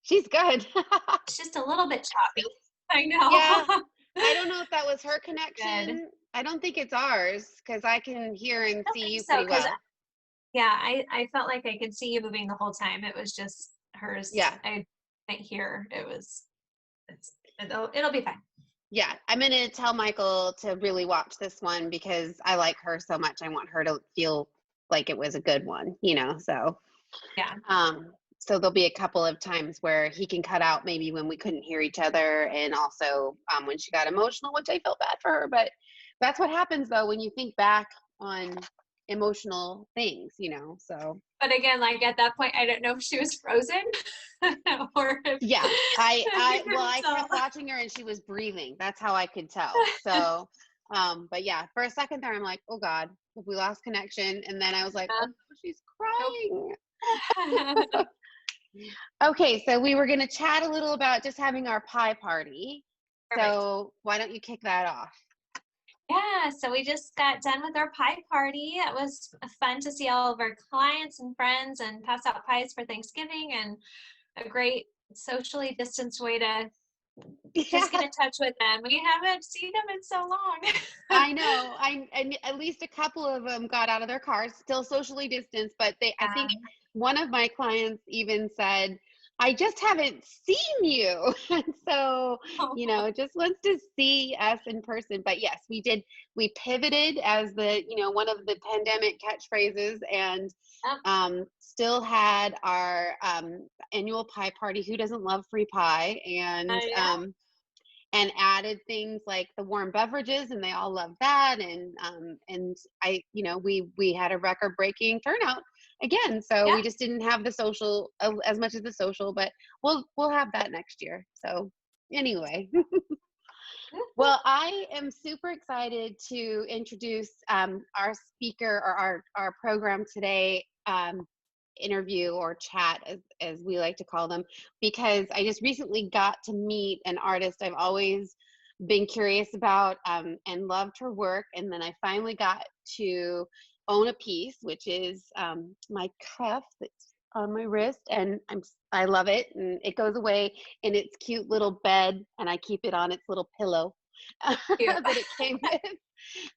She's good. It's just a little bit choppy. I Yeah. know. I don't know if that was her Good. connection. I don't think it's ours because I can hear and I don't see think you so, pretty because well. yeah, I felt like I could see you moving the whole time. It was just hers. Yeah. I didn't hear. It'll be fine. Yeah. I'm going to tell Michael to really watch this one because I like her so much. I want her to feel like it was a good one, so. Yeah. So there'll be a couple of times where he can cut out maybe when we couldn't hear each other, and also when she got emotional, which I felt bad for her. But that's what happens though when you think back on emotional things, So But again, like at that point, I don't know if she was frozen or if yeah, you well, couldn't I tell. kept watching her and she was breathing. That's how I could tell. So, but yeah, for a second there, I'm like, oh God, if we lost connection, and then I was like, oh, she's Nope. crying. Okay, so we were going to chat a little about just having our pie party. Perfect. So why don't you kick that off? Yeah, so we just got done with our pie party. It was fun to see all of our clients and friends and pass out pies for Thanksgiving, and a great socially distanced way to just get Yeah, in touch with them. We haven't seen them in so long. I know. And at least a couple of them got out of their cars, still socially distanced, but I think Um, one of my clients even said, I just haven't seen you. And so, just wants to see us in person. But yes, we did. We pivoted as one of the pandemic catchphrases, and still had our annual pie party. Who doesn't love free pie? yeah, And added things like the warm beverages, and they all loved that. And we had a record breaking turnout again. So yeah. we just didn't have the social as much as the social, but we'll have that next year. So anyway, well, I am super excited to introduce our speaker, or our program today, interview or chat, as we like to call them, because I just recently got to meet an artist I've always been curious about, and loved her work. And then I finally got to own a piece, which is my cuff that's on my wrist, and I love it, and it goes away in its cute little bed, and I keep it on its little pillow Cute. that it came with.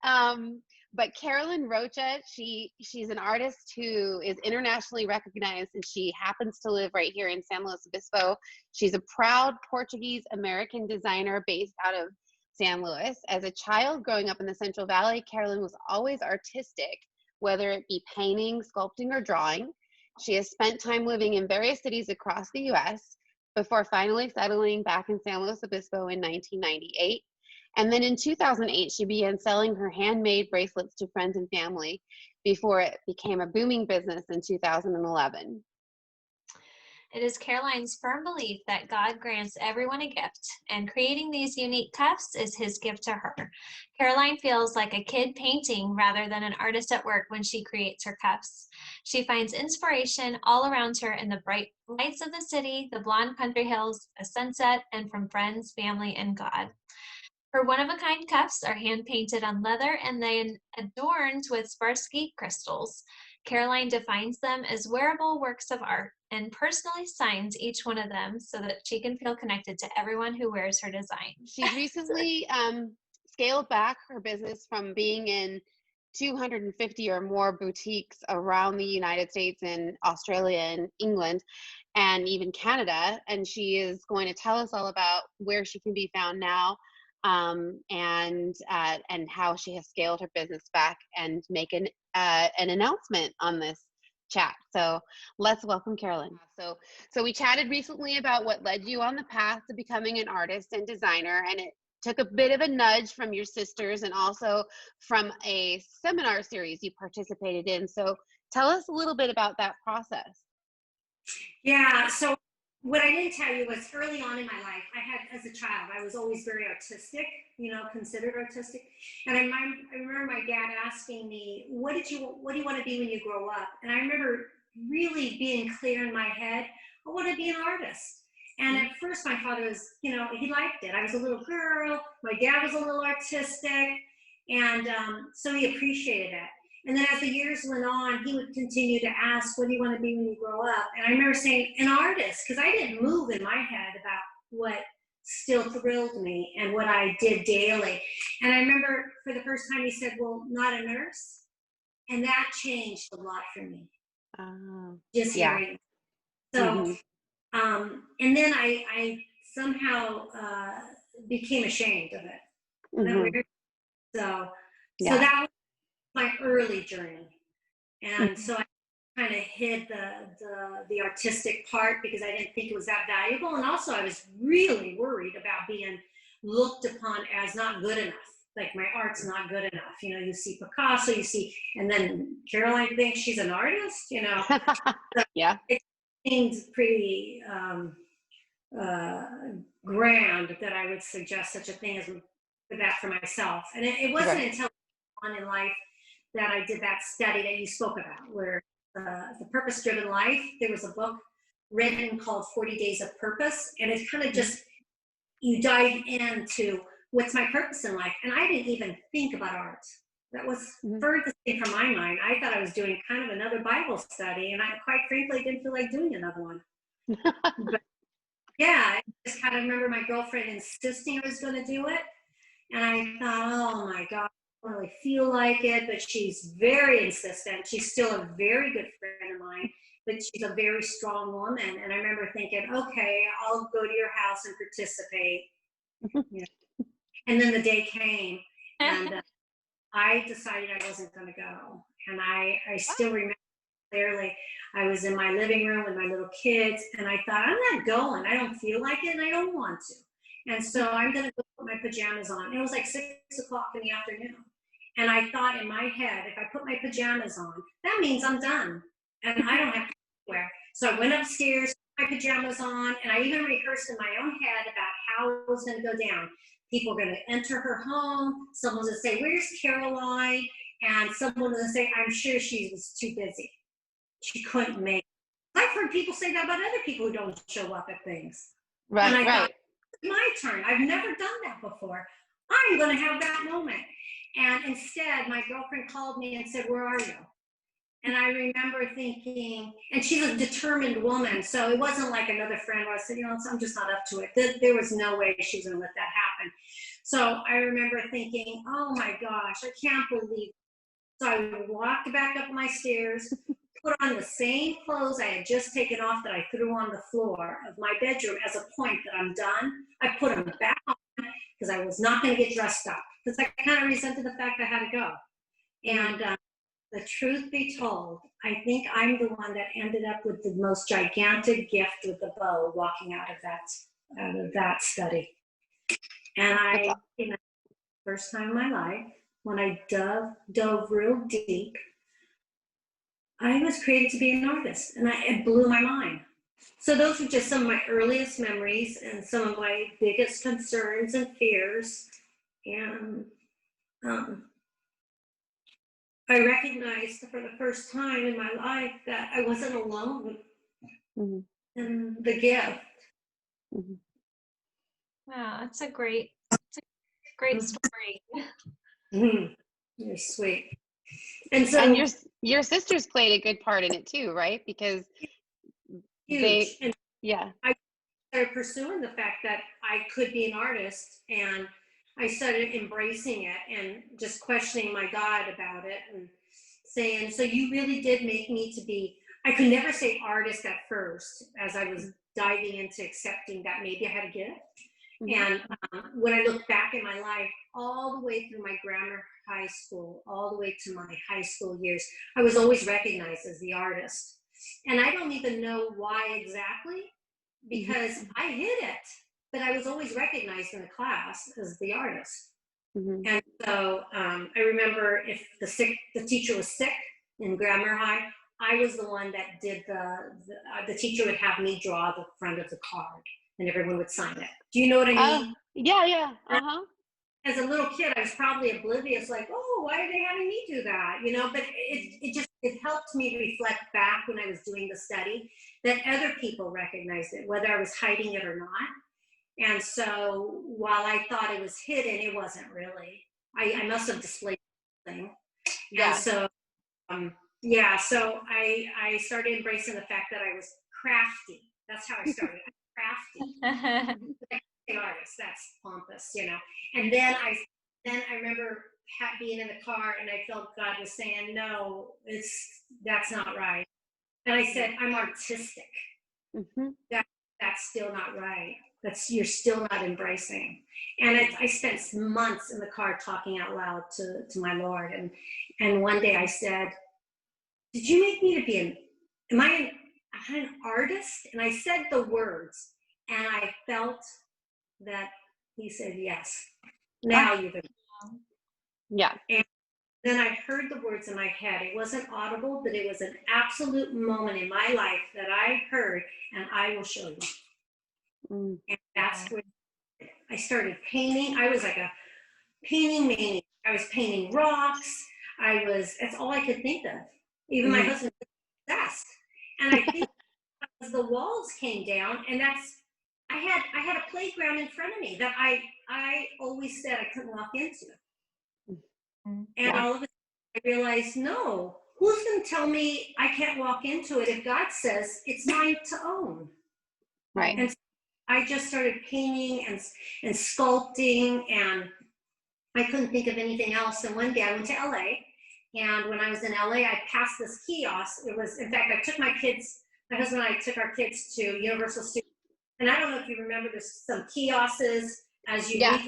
Um, but Carolyn Rocha, she's an artist who is internationally recognized, and she happens to live right here in San Luis Obispo. She's a proud Portuguese American designer based out of San Luis. As a child growing up in the Central Valley, Carolyn was always artistic, whether it be painting, sculpting, or drawing. She has spent time living in various cities across the US before finally settling back in San Luis Obispo in 1998. And then in 2008, she began selling her handmade bracelets to friends and family before it became a booming business in 2011. It is Caroline's firm belief that God grants everyone a gift, and creating these unique cuffs is his gift to her. Caroline feels like a kid painting rather than an artist at work when she creates her cuffs. She finds inspiration all around her in the bright lights of the city, the blonde country hills, a sunset, and from friends, family, and God. Her one-of-a-kind cuffs are hand-painted on leather and then adorned with Swarovski crystals. Caroline defines them as wearable works of art and personally signs each one of them so that she can feel connected to everyone who wears her design. She's recently scaled back her business from being in 250 or more boutiques around the United States and Australia and England and even Canada. And she is going to tell us all about where she can be found now, and how she has scaled her business back, and make an announcement on this chat. So let's welcome Carolyn. So we chatted recently about what led you on the path to becoming an artist and designer, and it took a bit of a nudge from your sisters and also from a seminar series you participated in. So tell us a little bit about that process. Yeah, so what I didn't tell you was early on in my life, as a child, I was always very artistic, considered artistic. And I remember my dad asking me, what do you want to be when you grow up? And I remember really being clear in my head, I want to be an artist. And at first my father was, he liked it. I was a little girl, my dad was a little artistic, and so he appreciated it. And then as the years went on, he would continue to ask, what do you want to be when you grow up? And I remember saying, an artist, because I didn't move in my head about what still thrilled me and what I did daily. And I remember for the first time he said, well, not a nurse. And that changed a lot for me. Just yeah. hearing. So, and then I somehow became ashamed of it. Isn't that weird? So that was my early journey. And so I kind of hid the artistic part because I didn't think it was that valuable. And also I was really worried about being looked upon as not good enough. Like my art's not good enough. You know, you see Picasso, and then Caroline thinks she's an artist, you know. So yeah. It seems pretty grand that I would suggest such a thing as that for myself. And it wasn't until on in life that I did that study that you spoke about, where the purpose-driven life, there was a book written called 40 Days of Purpose, and it's kind of just, you dive into what's my purpose in life. And I didn't even think about art. That was furthest thing from my mind. I thought I was doing kind of another Bible study, and I quite frankly didn't feel like doing another one. But yeah, I just kind of remember my girlfriend insisting I was going to do it. And I thought, oh my God, I don't really feel like it, but she's very insistent. She's still a very good friend of mine, but she's a very strong woman. And I remember thinking, okay, I'll go to your house and participate. Yeah. And then the day came, and I decided I wasn't going to go. And I still remember clearly, I was in my living room with my little kids, and I thought, I'm not going. I don't feel like it, and I don't want to. And so I'm going to go put my pajamas on. It was like 6 o'clock in the afternoon. And I thought in my head, if I put my pajamas on, that means I'm done. And I don't have to wear. So I went upstairs, put my pajamas on, and I even rehearsed in my own head about how it was going to go down. People were going to enter her home. Someone was going to say, where's Caroline? And someone was going to say, I'm sure she was too busy. She couldn't make it. I've heard people say that about other people who don't show up at things. Right, and I right. thought, it's my turn. I've never done that before. I'm going to have that moment. And instead, my girlfriend called me and said, where are you? And I remember thinking, and she's a determined woman, so it wasn't like another friend where I said, you know, I'm just not up to it. There was no way she was going to let that happen. So I remember thinking, oh my gosh, I can't believe it. So I walked back up my stairs, put on the same clothes I had just taken off that I threw on the floor of my bedroom as a point that I'm done. I put them back on because I was not going to get dressed up because I kind of resented the fact I had to go. And the truth be told, I think I'm the one that ended up with the most gigantic gift with the bow walking out of that study. And I, you know, first time in my life, when I dove real deep, I was created to be an artist, and it blew my mind. So those were just some of my earliest memories and some of my biggest concerns and fears. And I recognized for the first time in my life that I wasn't alone in the gift. Wow, that's a great story. You're sweet. And so, and your sisters played a good part in it too, right? Because huge. I started pursuing the fact that I could be an artist, and I started embracing it and just questioning my God about it and saying, so you really did make me to be, I could never say artist at first as I was diving into accepting that maybe I had a gift. And when I look back in my life, all the way through my grammar high school, all the way to my high school years, I was always recognized as the artist. And I don't even know why exactly, because I hid it, but I was always recognized in the class as the artist. And so I remember if the teacher was sick in grammar high, I was the one that did the teacher would have me draw the front of the card and everyone would sign it. Do you know what I mean? Yeah. As a little kid, I was probably oblivious, like, oh, why are they having me do that? You know, but it helped me reflect back when I was doing the study that other people recognized it, whether I was hiding it or not. And so while I thought it was hidden, it wasn't really. I must have displayed something. Yeah. And so yeah, so I started embracing the fact that I was crafty. That's how I started. Crafty. The artist, that's pompous, And then I remember being in the car, and I felt God was saying, no, that's not right. And I said, I'm artistic. Mm-hmm. That's still not right. You're still not embracing. And I spent months in the car talking out loud to my Lord. And one day I said, did you make me to be am I an artist? And I said the words, and I felt that he said, yes, now you've been. Yeah. And then I heard the words in my head. It wasn't audible, but it was an absolute moment in my life that I heard, and I will show you. And that's where I started painting. I was like a painting maniac. I was painting rocks. That's all I could think of. Even my husband was obsessed. And I think as the walls came down, and I had a playground in front of me that I always said I couldn't walk into. And all of a sudden I realized, no, who's going to tell me I can't walk into it if God says it's mine to own? Right. And so I just started painting and sculpting, and I couldn't think of anything else. And one day I went to LA, and when I was in LA, I passed this kiosk. In fact, my husband and I took our kids to Universal Studios. And I don't know if you remember, there's some kiosks as you go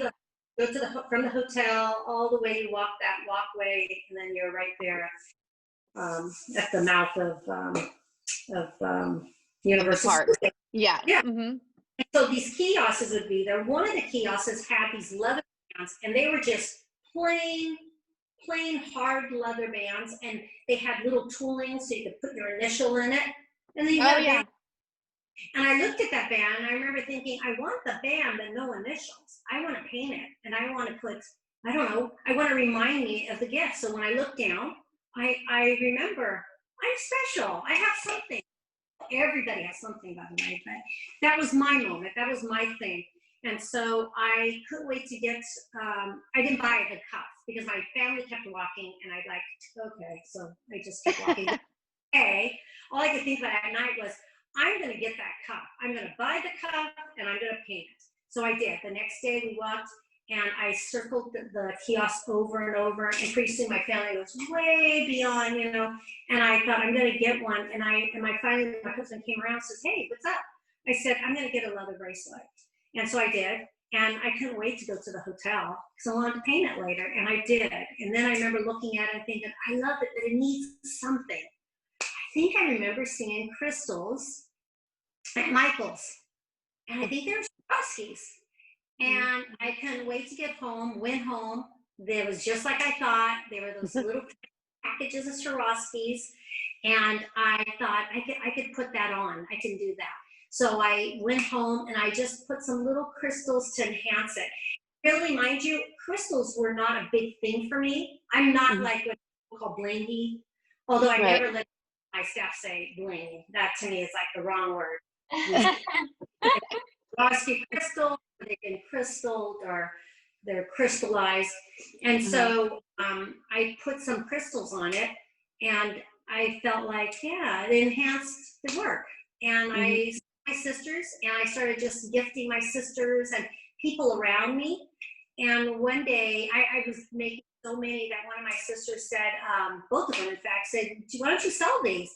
from the hotel all the way, you walk that walkway, and then you're right there at the mouth of Universal Park. Studios. Yeah. Yeah. Mm-hmm. And so these kiosks would be there. One of the kiosks had these leather bands, and they were just plain hard leather bands, and they had little tooling so you could put your initial in it. And then you had a band. And I looked at that band, and I remember thinking, I want the band but no initials. I want to paint it, and I want to put, I don't know, I want to remind me of the gift. So when I look down, I remember I'm special. I have something. Everybody has something, by the way, but that was my moment. That was my thing. And so I couldn't wait to get, I didn't buy the cup because my family kept walking, and I'd like, okay, so I just kept walking. Okay, all I could think about at night was, I'm going to get that cup. I'm going to buy the cup, and I'm going to paint it. So I did. The next day we walked, and I circled the kiosk over and over, and pretty soon my family was way beyond, and I thought, I'm going to get one. And finally, my husband came around and says, hey, what's up? I said, I'm going to get a leather bracelet. And so I did. And I couldn't wait to go to the hotel because I wanted to paint it later. And I did. And then I remember looking at it and thinking, I love it, but it needs something. I think I remember seeing crystals at Michael's, and I think they were Swarovskis. And I couldn't wait to get home. Went home. There was just like I thought. There were those little packages of Swarovskis, and I thought I could put that on. I can do that. So I went home and I just put some little crystals to enhance it. Really, mind you, crystals were not a big thing for me. I'm not like what people call blingy, although I never let my staff say bling. That to me is like the wrong word. Swarovski crystal, they've been crystalled or they're crystallized. And so I put some crystals on it, and I felt like, yeah, it enhanced the work. And I saw my sisters, and I started just gifting my sisters and people around me. And one day I was making so many that one of my sisters said, both of them in fact said, why don't you sell these?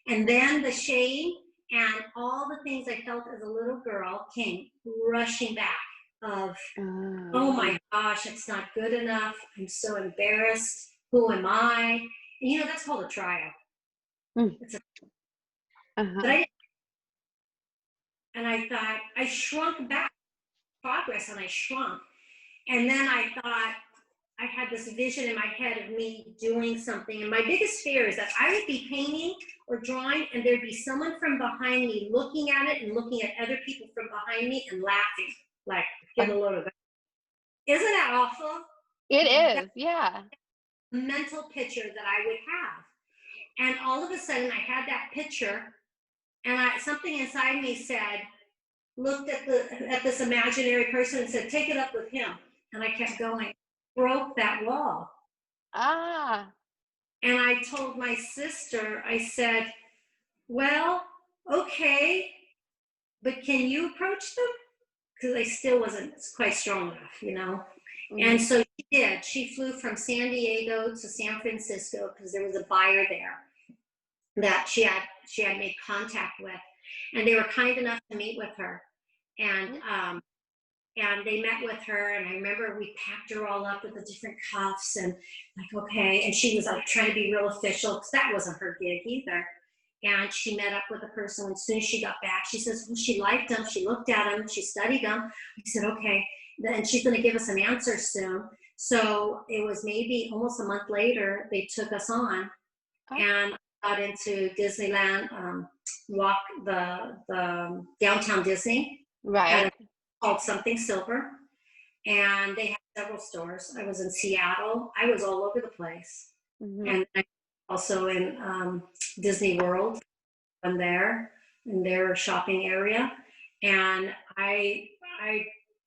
And then the shame and all the things I felt as a little girl came rushing back of, oh my gosh, it's not good enough. I'm so embarrassed. Who am I? And that's called a trial. It's but I thought, I shrunk back progress, and I shrunk. And then I thought, I had this vision in my head of me doing something. And my biggest fear is that I would be painting or drawing, and there'd be someone from behind me looking at it and looking at other people from behind me and laughing, like, get a load of that. Isn't that awful? It is, yeah. A mental picture that I would have. And all of a sudden, I had that picture, and something inside me said, looked at this imaginary person and said, take it up with him. And I kept going. Broke that wall. And I told my sister, I said, well, okay, but can you approach them? Because I still wasn't quite strong enough, you know. And Mhm. so she did. She flew from San Diego to San Francisco because there was a buyer there that she had made contact with, and they were kind enough to meet with her. And they met with her, and I remember we packed her all up with the different cuffs and like, okay, and she was like trying to be real official because that wasn't her gig either. And she met up with the person. As soon as she got back, she says, well, she liked them, she looked at them, she studied them. I said, okay, then she's going to give us an answer soon. So it was maybe almost a month later they took us on. And I got into Disneyland, walk the downtown Disney at Right. a called Something Silver, and they had several stores. I was in Seattle. I was all over the place, Mhm. and I also in Disney World. I'm there in their shopping area, and I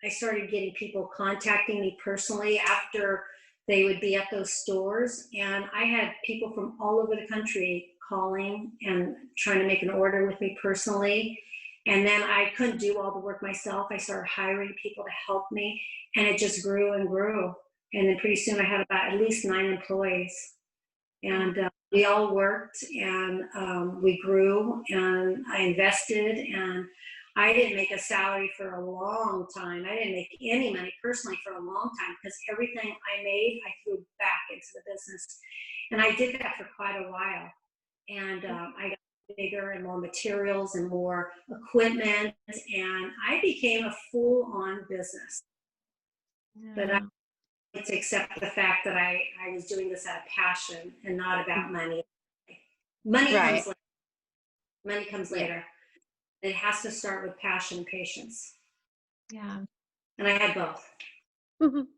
I started getting people contacting me personally after they would be at those stores, and I had people from all over the country calling and trying to make an order with me personally. And then I couldn't do all the work myself. I started hiring people to help me, and it just grew and grew. And then pretty soon I had about at least 9 employees, and we all worked, and we grew, and I invested, and I didn't make a salary for a long time. I didn't make any money personally for a long time because everything I made I threw back into the business, and I did that for quite a while. And I got bigger and more materials and more equipment, and I became a full-on business. But I Yeah. had to accept the fact that I was doing this out of passion and not about money. Money Right. comes later. Money comes Yeah. later. It has to start with passion and patience. Yeah. And I had both. Mhm.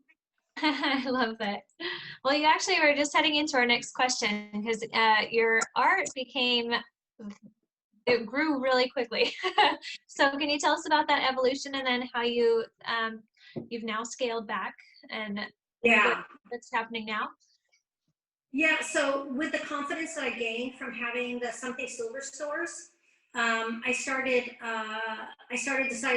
I love that. Well, you actually were just heading into our next question because your art it grew really quickly. So can you tell us about that evolution and then how you've now scaled back and Yeah. what's happening now? Yeah, so with the confidence that I gained from having the Something Silver stores, I decided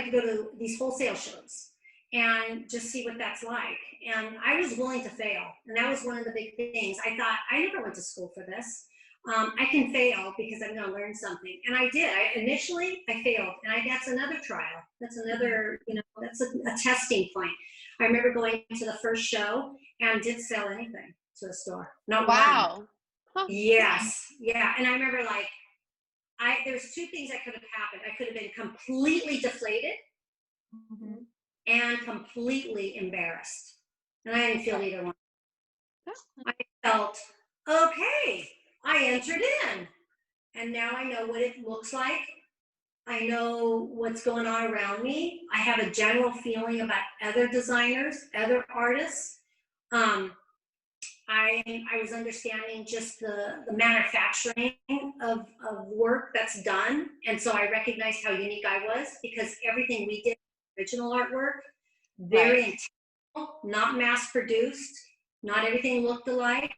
to go to these wholesale shows and just see what that's like. And I was willing to fail, and that was one of the big things. I thought I never went to school for this. I can fail because I'm going to learn something, and I did. Initially I failed, and that's another trial. That's another, that's a testing point. I remember going to the first show and didn't sell anything to the store. Not one. Wow. Huh. Yes. Yeah. And I remember like there's two things that could have happened. I could have been completely deflated Mhm. and completely embarrassed. And I didn't feel Right. either one. I felt, okay, I entered in. And now I know what it looks like. I know what's going on around me. I have a general feeling about other designers, other artists. Um, I was understanding just the manufacturing of work that's done. And so I recognized how unique I was because everything we did, original artwork, very Right. intentional, not mass produced, not everything looked alike.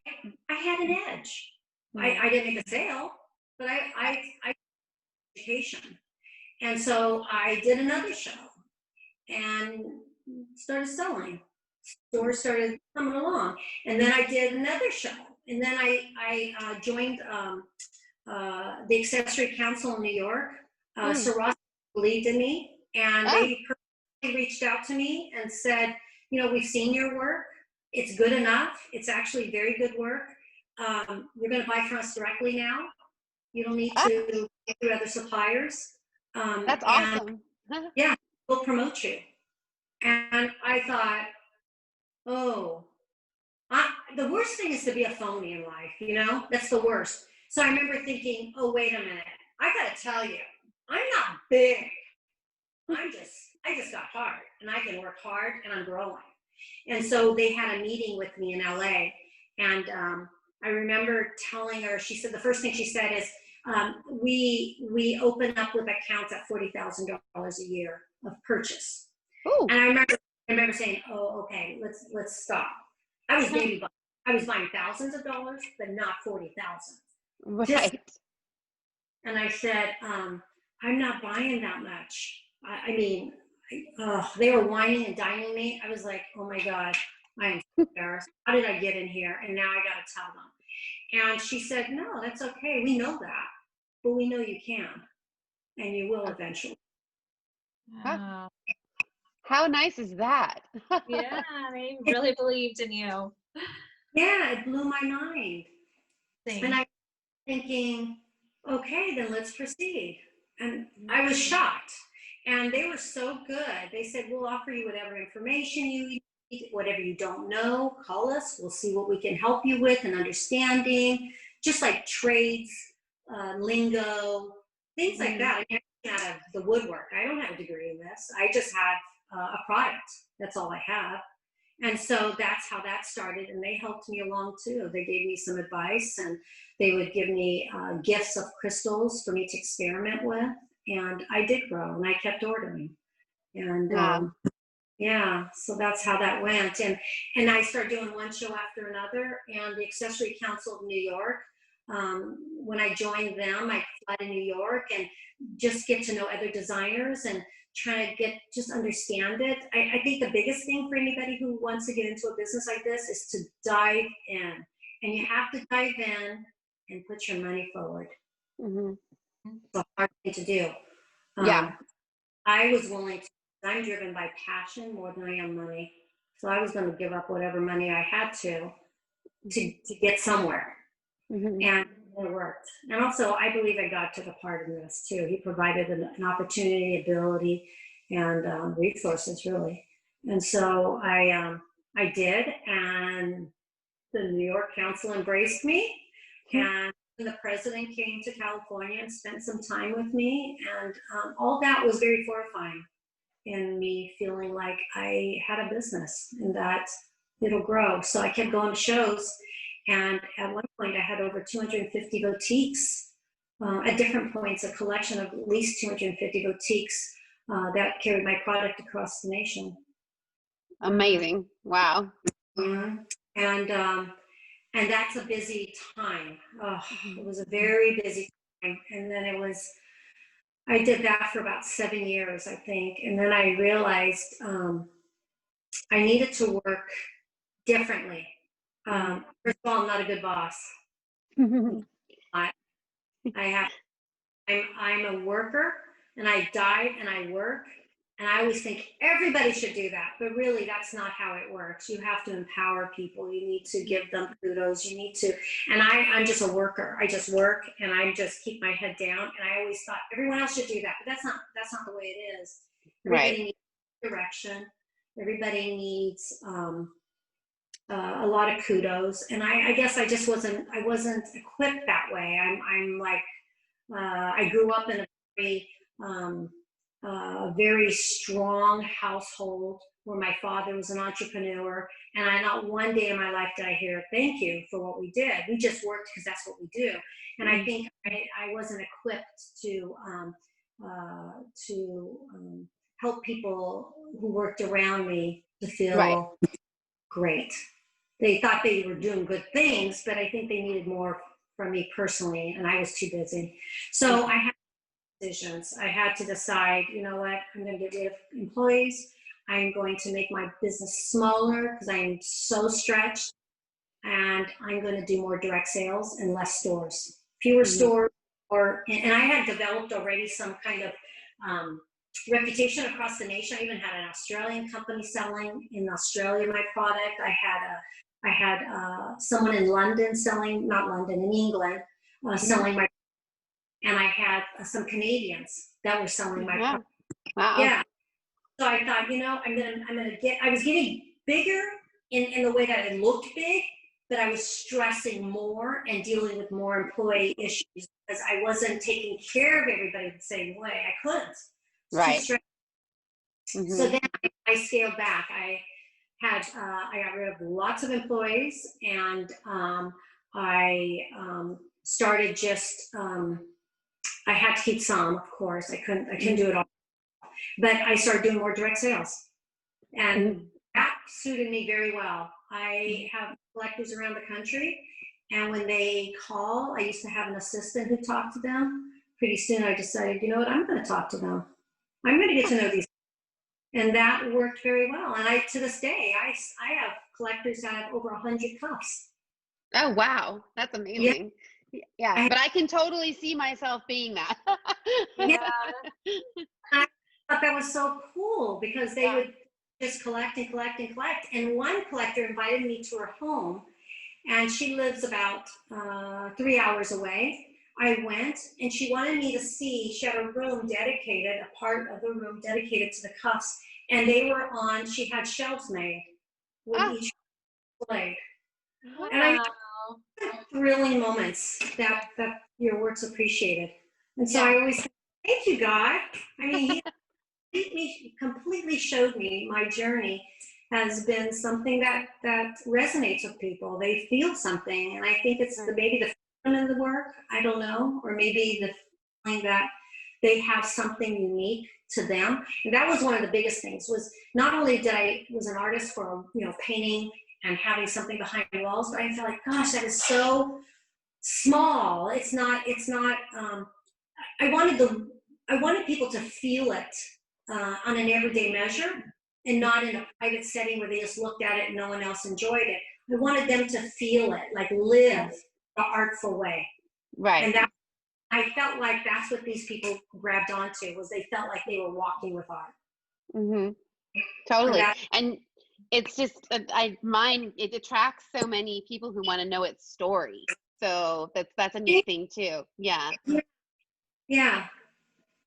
I had an edge. I didn't make a sale, but I education. And so I did another show and started selling. Stores started coming along, and then I did another show, and then I joined the Accessory Council in New York. Mm. So Rocha believed in me, and Ah. they personally reached out to me and said, we've seen your work. It's good enough. It's actually very good work. You're going to buy from us directly now. You don't need Ah. to get through other suppliers. That's And awesome. yeah, we'll promote you. And I thought, oh, the worst thing is to be a phony in life. That's the worst. So I remember thinking, oh, wait a minute. I got to tell you, I'm not big. I just got hard, and I can work hard, and I'm growing. And so they had a meeting with me in LA, and I remember telling her, she said, the first thing she said is, we open up with accounts at $40,000 a year of purchase. Ooh. And I remember saying, oh, okay, let's stop. I was baby I was buying thousands of dollars, but not 40,000. Right. And I said, I'm not buying that much. I mean, they were whining and dining me. I was like, oh my God, I am so embarrassed. How did I get in here? And now I got to tell them. And she said, no, that's okay. We know that, but we know you can, and you will eventually. Wow. How nice is that? Yeah, they really believed in you. Yeah, it blew my mind. Same. And I was thinking, okay, then let's proceed. And I was shocked. And they were so good. They said, we'll offer you whatever information you need, whatever you don't know, call us. We'll see what we can help you with and understanding, just like trades, lingo, things like that. I mean, out of the woodwork. I don't have a degree in this. I just have a product. That's all I have. And so that's how that started. And they helped me along too. They gave me some advice, and they would give me gifts of crystals for me to experiment with. And I did grow, and I kept ordering. And yeah, so that's how that went. And I started doing one show after another. And the Accessory Council of New York, when I joined them, I fly to New York and just get to know other designers and try to just understand it. I think the biggest thing for anybody who wants to get into a business like this is to dive in. And you have to dive in and put your money forward. It's a hard thing to do. Yeah. I was willing to, I'm driven by passion more than I am money. So I was going to give up whatever money I had to get somewhere. And it worked. And also, I believe that God took a part in this too. He provided an opportunity, ability, and resources, really. And so I did, and the New York Council embraced me. And the president came to California and spent some time with me. And all that was very fortifying in me feeling like I had a business and that it'll grow. So I kept going to shows. And at one point, I had over 250 boutiques at different points, a collection of at least 250 boutiques that carried my product across the nation. Amazing. Wow. And that's a busy time. It was a very busy time. And then I did that for about 7 years, I think. And then I realized I needed to work differently. First of all, I'm not a good boss. I'm a worker, and I dive and I work, and I always think everybody should do that, but really that's not how it works. You have to empower people. You need to give them kudos. You need to, and I'm just a worker. I just work, and I just keep my head down. And I always thought everyone else should do that, but that's not the way it is. Everybody needs direction. Everybody needs a lot of kudos, and I guess I wasn't equipped that way. I'm like, I grew up in a very strong household where my father was an entrepreneur, and not one day in my life did I hear thank you for what we did. We just worked because that's what we do. And I think I wasn't equipped to help people who worked around me to feel great. They thought they were doing good things, but I think they needed more from me personally, and I was too busy. So I had decisions. I had to decide, you know what, I'm going to get rid of employees. I'm going to make my business smaller because I'm so stretched, and I'm going to do more direct sales and less stores, fewer stores. And I had developed already some kind of reputation across the nation. I even had an Australian company selling in Australia my product. I had someone in London selling, not London, in England, selling my, and I had some Canadians that were selling my product. Wow. Yeah. So I thought, you know, I was getting bigger in the way that it looked big, but I was stressing more and dealing with more employee issues because I wasn't taking care of everybody the same way. I couldn't. Right. So then I scaled back. I got rid of lots of employees, and I started just, I had to keep some, of course. I couldn't do it all. But I started doing more direct sales. And that suited me very well. I have collectors around the country, and when they call, I used to have an assistant who talked to them. Pretty soon I decided, you know what, I'm going to talk to them. I'm going to get to know these. And that worked very well. And to this day, I have collectors that have over 100 cups. Oh, wow. That's amazing. Yeah. But I can totally see myself being that. Yeah. I thought that was so cool because they would just collect and collect and collect. And one collector invited me to her home, and she lives about 3 hours away. I went, and she wanted me to see, she had a room dedicated, a part of the room dedicated to the cups, and they were on, she had shelves made with each blade. Wow. And I thrilling moments that your work's appreciated. And so I always say, thank you, God. I mean, he completely showed me my journey has been something that resonates with people. They feel something, and I think it's maybe the feeling in the work. I don't know, or maybe the feeling that they have something unique to them. And that was one of the biggest things. Was not only did I was an artist for painting and having something behind the walls, but I felt like, gosh, that is so small. It's not. I wanted people to feel it on an everyday measure, and not in a private setting where they just looked at it and no one else enjoyed it. I wanted them to feel it, like live the artful way. Right. And I felt like that's what these people grabbed onto, was they felt like they were walking with art. Mm-hmm. Totally. And it's just, it attracts so many people who want to know its story. So that's a neat thing too. Yeah. Yeah.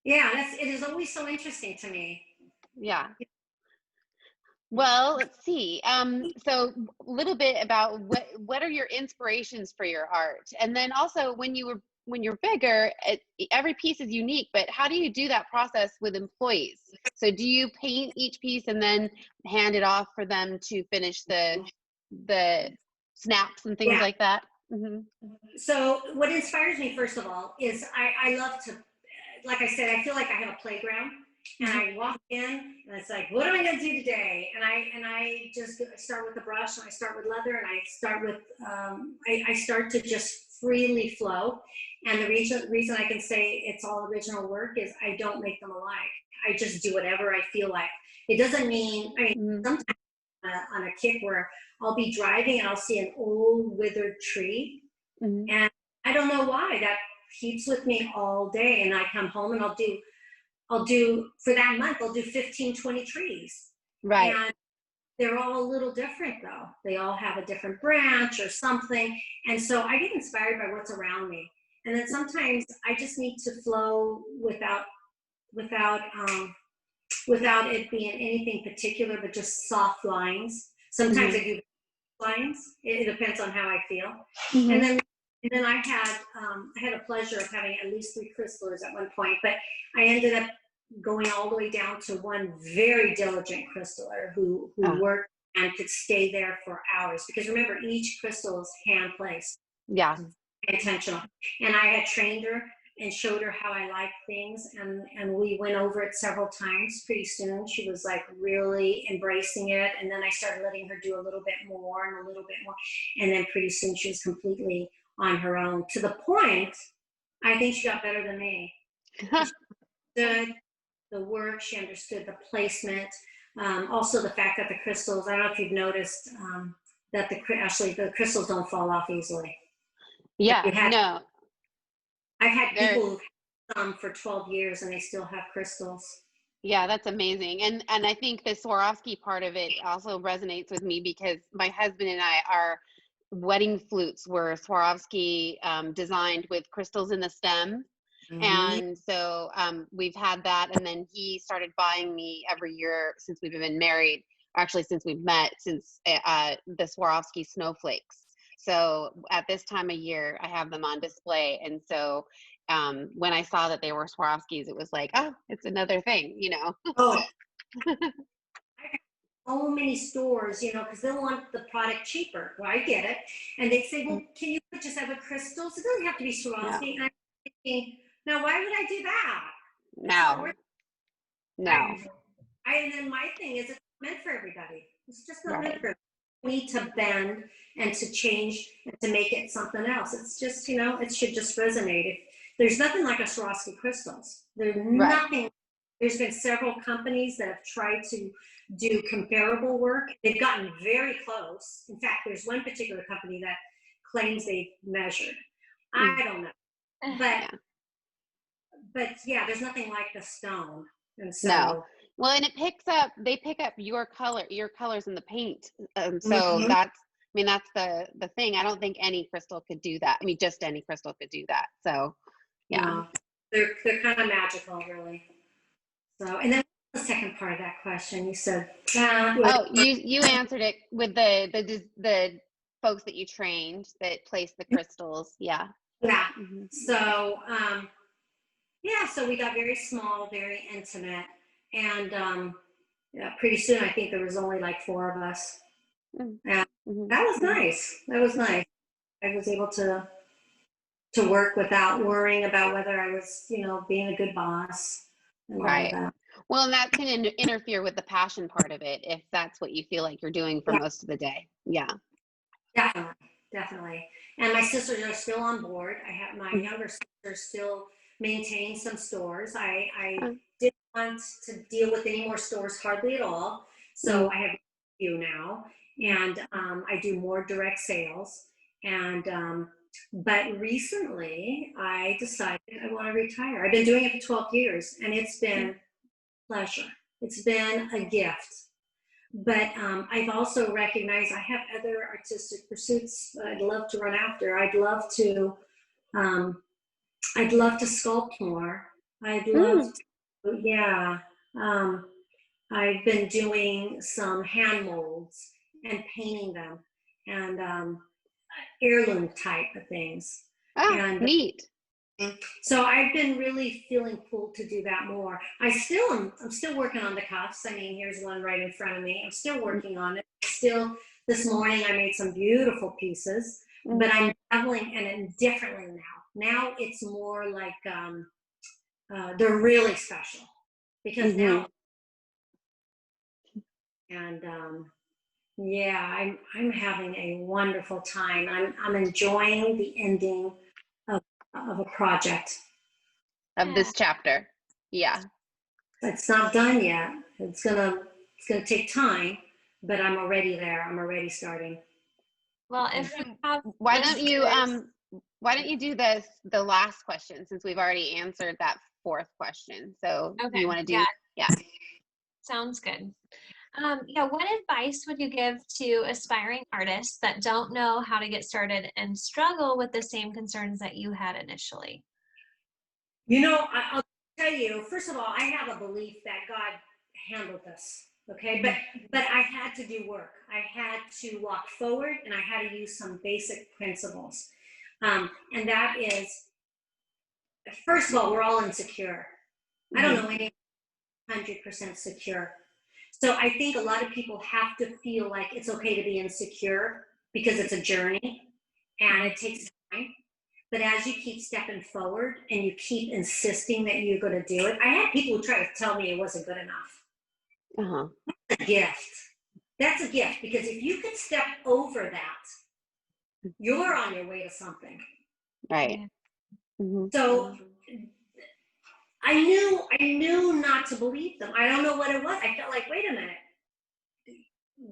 It is always so interesting to me. Yeah. Well, let's see. So a little bit about what are your inspirations for your art? And then also when you're bigger, every piece is unique, but how do you do that process with employees? So do you paint each piece and then hand it off for them to finish the snaps and things like that? Mm-hmm. So what inspires me, first of all, is I love to, like I said, I feel like I have a playground, and I walk in and it's like, what am I going to do today? And I just start with the brush, and I start with leather, and I start with, I start to just freely flow. And the reason I can say it's all original work is I don't make them alike. I just do whatever I feel like. It doesn't mean, sometimes on a kick where I'll be driving and I'll see an old withered tree, and I don't know why that keeps with me all day. And I come home and I'll do for that month, I'll do 15, 20 trees. Right. And they're all a little different though. They all have a different branch or something. And so I get inspired by what's around me. And then sometimes I just need to flow without it being anything particular, but just soft lines. Sometimes I do lines. It depends on how I feel. And then I had a pleasure of having at least 3 crystallers at one point, but I ended up going all the way down to one very diligent crystaller who worked and could stay there for hours, because remember, each crystal is hand placed. Yeah. Intentional. And I had trained her and showed her how I like things, and we went over it several times. Pretty soon she was like really embracing it, and then I started letting her do a little bit more and a little bit more, and then pretty soon she was completely on her own, to the point I think she got better than me. She understood the work, she understood the placement, also the fact that the crystals, I don't know if you've noticed, that actually the crystals don't fall off easily. Yeah. No. I've had people who've had some for 12 years and they still have crystals. Yeah, that's amazing. And I think the Swarovski part of it also resonates with me, because my husband and I, our wedding flutes were Swarovski designed with crystals in the stem. And so we've had that. And then he started buying me every year since we've been married, actually since we've met, since the Swarovski snowflakes. So at this time of year, I have them on display. And so when I saw that they were Swarovskis, it was like, oh, it's another thing, Oh, so many stores, because they'll want the product cheaper. Well, I get it. And they say, well, can you put just other crystals? It doesn't have to be Swarovski. And I'm thinking, now, why would I do that? No. And then my thing is, it's meant for everybody. It's just not Right. meant for me to bend and to change and to make it something else. It's just, it should just resonate. There's nothing like a Swarovski crystals. There's Right. nothing. There's been several companies that have tried to do comparable work. They've gotten very close. In fact, there's one particular company that claims they've measured. I don't know. But yeah, there's nothing like the stone. And so No. Well, and they pick up your colors in the paint. So that's the thing. I don't think any crystal could do that. I mean, just any crystal could do that. So, yeah. No, they're kind of magical, really. So, and then the second part of that question, you said. You answered it with the folks that you trained that placed the crystals. Yeah. Yeah. So, so we got very small, very intimate, and pretty soon I think there was only like 4 of us. And that was nice. That was nice. I was able to work without worrying about whether I was, being a good boss. And right. All of that. Well, and that can interfere with the passion part of it if that's what you feel like you're doing for most of the day. Yeah. Definitely. And my sisters are still on board. I have my younger sister still maintains some stores. I didn't want to deal with any more stores hardly at all. So I have a few now, and I do more direct sales. And but recently I decided I want to retire. I've been doing it for 12 years, and it's been pleasure. It's been a gift. But I've also recognized I have other artistic pursuits I'd love to run after. I'd love to sculpt more. I'd love to, I've been doing some hand molds and painting them, and heirloom type of things. And neat. So I've been really feeling pulled to do that more. I'm still working on the cuffs. I mean, here's one right in front of me. I'm still working on it. Still, this morning I made some beautiful pieces, but I'm dabbling in it differently now. Now it's more like they're really special because now, and I'm having a wonderful time. I'm enjoying the ending of a project. Of this chapter. Yeah. It's not done yet. It's gonna take time, but I'm already there. I'm already starting. Well, if we have why don't you do the last question, since we've already answered that 4th question? So okay. You want to do Sounds good. What advice would you give to aspiring artists that don't know how to get started and struggle with the same concerns that you had initially? I'll tell you, first of all, I have a belief that God handled this, okay? But I had to do work. I had to walk forward, and I had to use some basic principles. And that is, first of all, we're all insecure. I don't know any 100% secure. So I think a lot of people have to feel like it's okay to be insecure because it's a journey and it takes time. But as you keep stepping forward and you keep insisting that you're going to do it, I had people who try to tell me it wasn't good enough. That's a gift. That's a gift, because if you could step over that, you're on your way to something. Right. So I knew not to believe them. I don't know what it was. I felt like, wait a minute,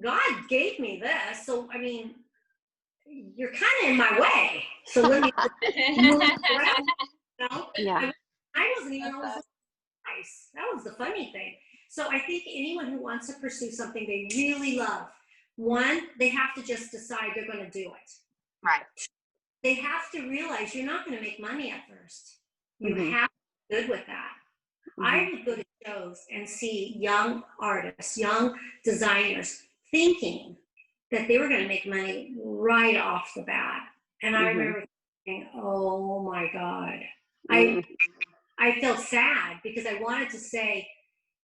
God gave me this, so I mean, you're kind of in my way. So let me move around. Yeah. I wasn't even always nice. That was the funny thing. So I think anyone who wants to pursue something they really love, one, they have to just decide they're going to do it. Right. They have to realize you're not going to make money at first. You have to be good with that. I would go to shows and see young artists, young designers thinking that they were going to make money right off the bat. And I remember thinking, oh my God. I felt sad because I wanted to say,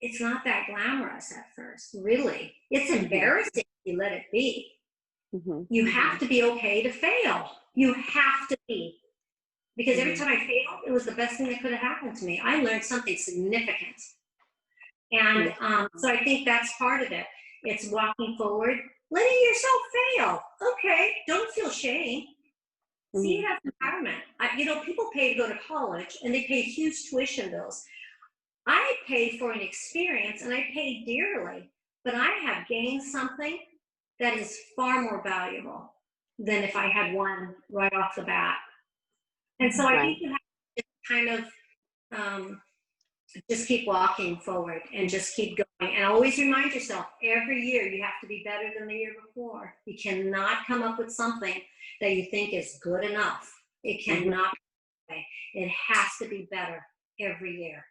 it's not that glamorous at first, really. It's embarrassing if you let it be. You have to be okay to fail. You have to be. Because every time I failed, it was the best thing that could have happened to me. I learned something significant. And so I think that's part of it. It's walking forward, letting yourself fail. Okay, don't feel shame. See, you have empowerment. People pay to go to college, and they pay huge tuition bills. I pay for an experience, and I pay dearly, but I have gained something that is far more valuable than if I had one right off the bat. And so I think you have to kind of just keep walking forward and just keep going. And always remind yourself, every year you have to be better than the year before. You cannot come up with something that you think is good enough. It cannot be. It has to be better every year.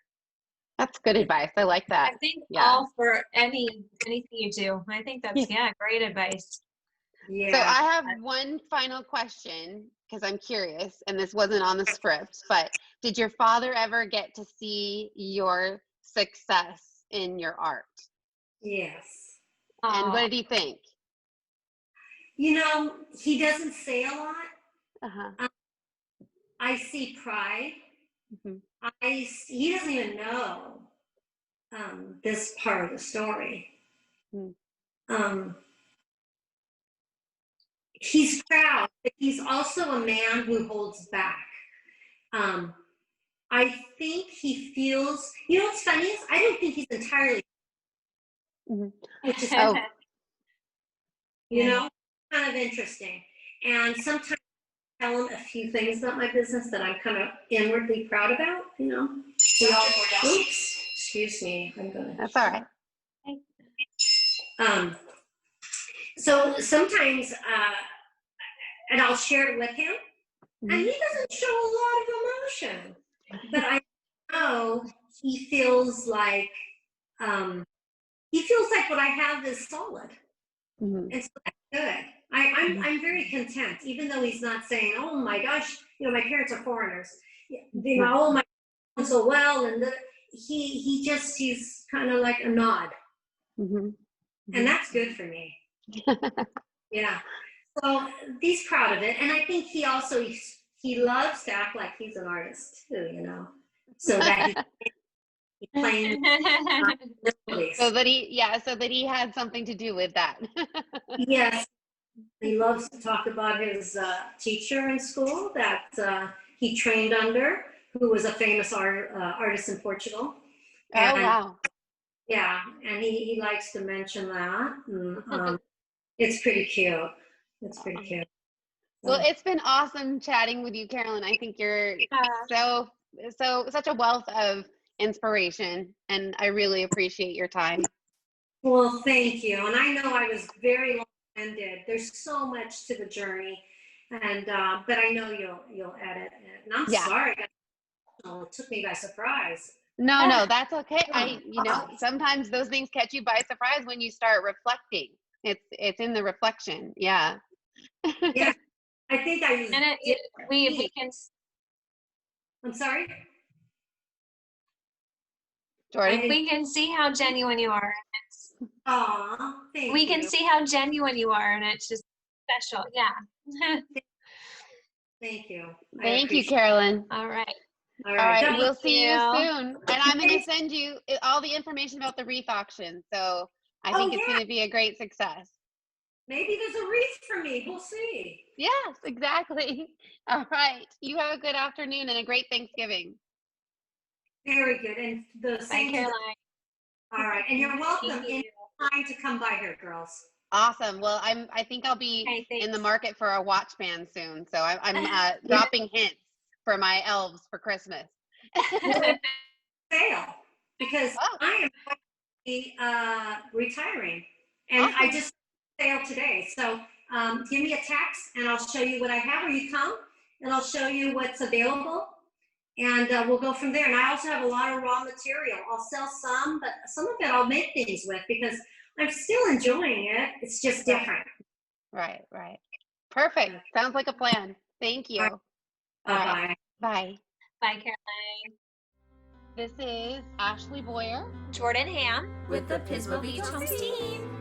That's good advice. I like that. I think all for anything you do. I think that's great advice. Yeah. So I have one final question because I'm curious, and this wasn't on the script, but did your father ever get to see your success in your art? Yes. And what did he think? He doesn't say a lot. I see pride. He doesn't even know this part of the story. He's proud, but he's also a man who holds back. I think he feels, what's funny is I don't think he's entirely, which is, kind of interesting. And sometimes I tell him a few things about my business that I'm kind of inwardly proud about, Oops, excuse me. That's all right. So sometimes, and I'll share it with him, and he doesn't show a lot of emotion, but I know he feels like what I have is solid, and so that's good. I'm very content, even though he's not saying, "Oh my gosh, my parents are foreigners." Oh my, so well, and he's kind of like a nod, and that's good for me. Yeah. So he's proud of it, and I think he also he loves to act like he's an artist too, so that he's playing. So that he had something to do with that. Yes, he loves to talk about his teacher in school that he trained under, who was a famous artist in Portugal. Oh wow! Yeah, and he likes to mention that. And, it's pretty cute. It's pretty cute. Well, it's been awesome chatting with you, Carolyn. I think you're such a wealth of inspiration, and I really appreciate your time. Well, thank you. And I know I was very long-winded. There's so much to the journey, and but I know you'll edit it. And I'm sorry, it took me by surprise. No, that's okay. Sometimes those things catch you by surprise when you start reflecting. It's in the reflection. Yeah. Yeah, I think I used. And we can. I'm sorry, Jordan. We can see how genuine you are. Thank you. We can see how genuine you are, and it's just special. Yeah. Thank you. Thank you, Carolyn. All right. All right. We'll see you soon. And I'm going to send you all the information about the wreath auction. So I think it's going to be a great success. Maybe there's a wreath for me. We'll see. Yes, exactly. All right. You have a good afternoon and a great Thanksgiving. Very good. And the same. Bye, Caroline. All right. And you're welcome anytime to come by here, girls. Awesome. Well, I think I'll be in the market for a watch band soon. So I'm dropping hints for my elves for Christmas. Sale, because I am going to be retiring, and I just sale today. So give me a text, and I'll show you what I have, or you come, and I'll show you what's available, and we'll go from there. And I also have a lot of raw material. I'll sell some, but some of it I'll make things with because I'm still enjoying it. It's just different. Right. Perfect. Sounds like a plan. Thank you. Bye. Bye, Caroline. This is Ashlea Boyer, Jordan Hamm with the Pismo Beach Home Team.